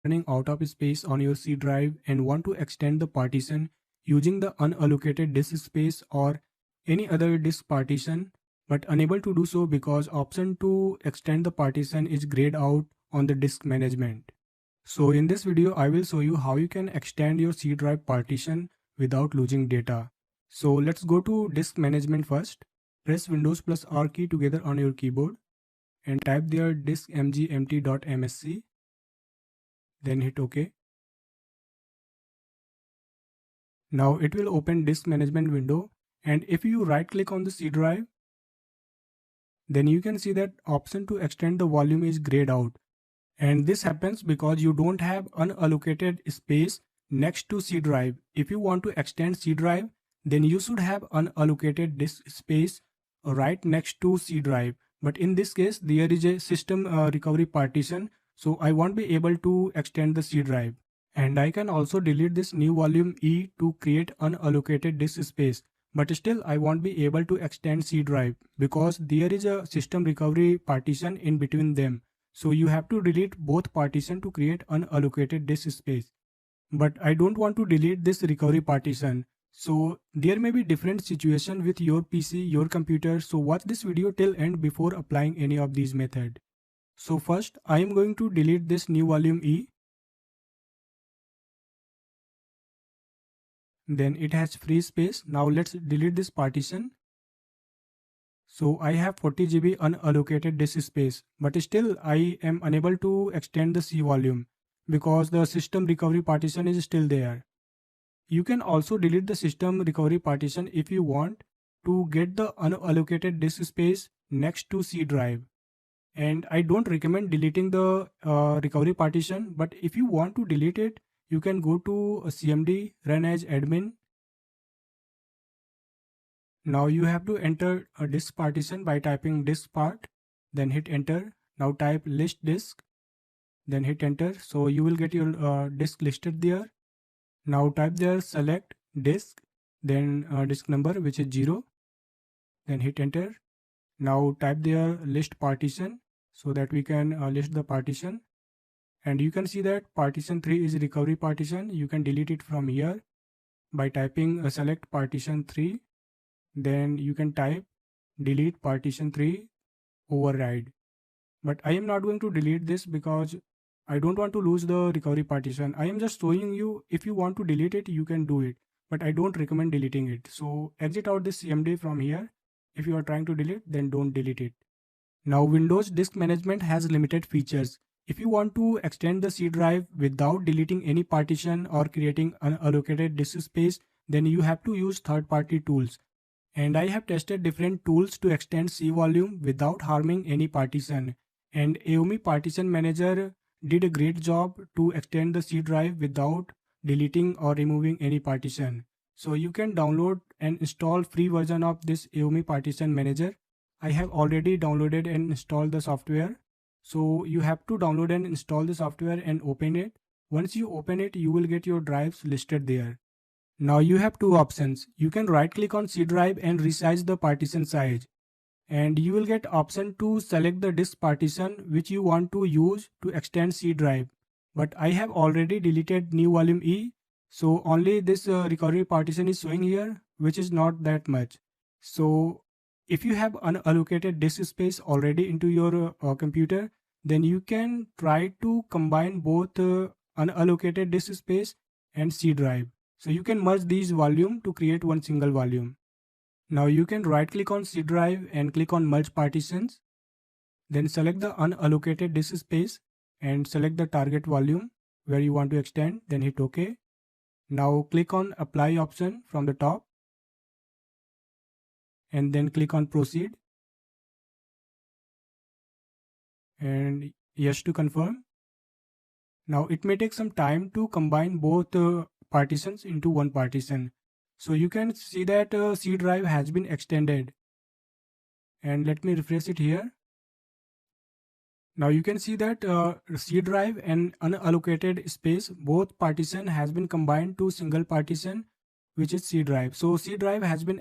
running out of space on your C drive and want to extend the partition using the unallocated disk space or any other disk partition, but unable to do so because option to extend the partition is grayed out on the disk management. So in this video, I will show you how you can extend your C drive partition without losing data. So let's go to disk management first. Press Windows plus R key together on your keyboard and type there diskmgmt.msc. Then hit OK. Now it will open disk management window, and if you right click on the C drive, then you can see that option to extend the volume is grayed out. And this happens because you don't have unallocated space next to C drive. If you want to extend C drive, then you should have unallocated disk space right next to C drive. But in this case, there is a system recovery partition, so I won't be able to extend the C drive. And I can also delete this new volume E to create unallocated disk space. But still I won't be able to extend C drive because there is a system recovery partition in between them. So you have to delete both partition to create unallocated disk space. But I don't want to delete this recovery partition. So there may be different situation with your PC, your computer. So watch this video till end before applying any of these methods. So first I am going to delete this new volume E. Then it has free space. Now let's delete this partition. So I have 40 GB unallocated disk space, but still I am unable to extend the C volume because the system recovery partition is still there. You can also delete the system recovery partition if you want to get the unallocated disk space next to C drive. And I don't recommend deleting the recovery partition, but if you want to delete it, you can go to CMD, run as admin. Now you have to enter a disk partition by typing disk part, then hit enter. Now type list disk, then hit enter. So you will get your disk listed there. Now type there select disk, then disk number which is 0, then hit enter. Now type there list partition so that we can list the partition. And you can see that partition 3 is recovery partition. You can delete it from here by typing select partition 3. Then you can type delete partition 3 override. But I am not going to delete this because I don't want to lose the recovery partition. I am just showing you if you want to delete it, you can do it. But I don't recommend deleting it. So exit out this CMD from here. If you are trying to delete, then don't delete it. Now Windows Disk Management has limited features. If you want to extend the C drive without deleting any partition or creating unallocated disk space, then you have to use third-party tools. And I have tested different tools to extend C volume without harming any partition. And AOMI Partition Manager did a great job to extend the C drive without deleting or removing any partition. So you can download and install free version of this AOMI Partition Manager. I have already downloaded and installed the software. So you have to download and install the software and open it. Once you open it, you will get your drives listed there. Now you have two options. You can right click on C drive and resize the partition size. And you will get option to select the disk partition which you want to use to extend C drive. But I have already deleted new volume E. So only this recovery partition is showing here, which is not that much. So if you have unallocated disk space already into your computer, then you can try to combine both unallocated disk space and C drive. So you can merge these volume to create one single volume. Now you can right click on C drive and click on merge partitions. Then select the unallocated disk space and select the target volume where you want to extend, then hit OK. Now click on apply option from the top and then click on proceed and yes to confirm. Now it may take some time to combine both partitions into one partition. So you can see that C drive has been extended. And let me refresh it here. Now you can see that C drive and unallocated space, both partition has been combined to single partition, which is C drive. So C drive has been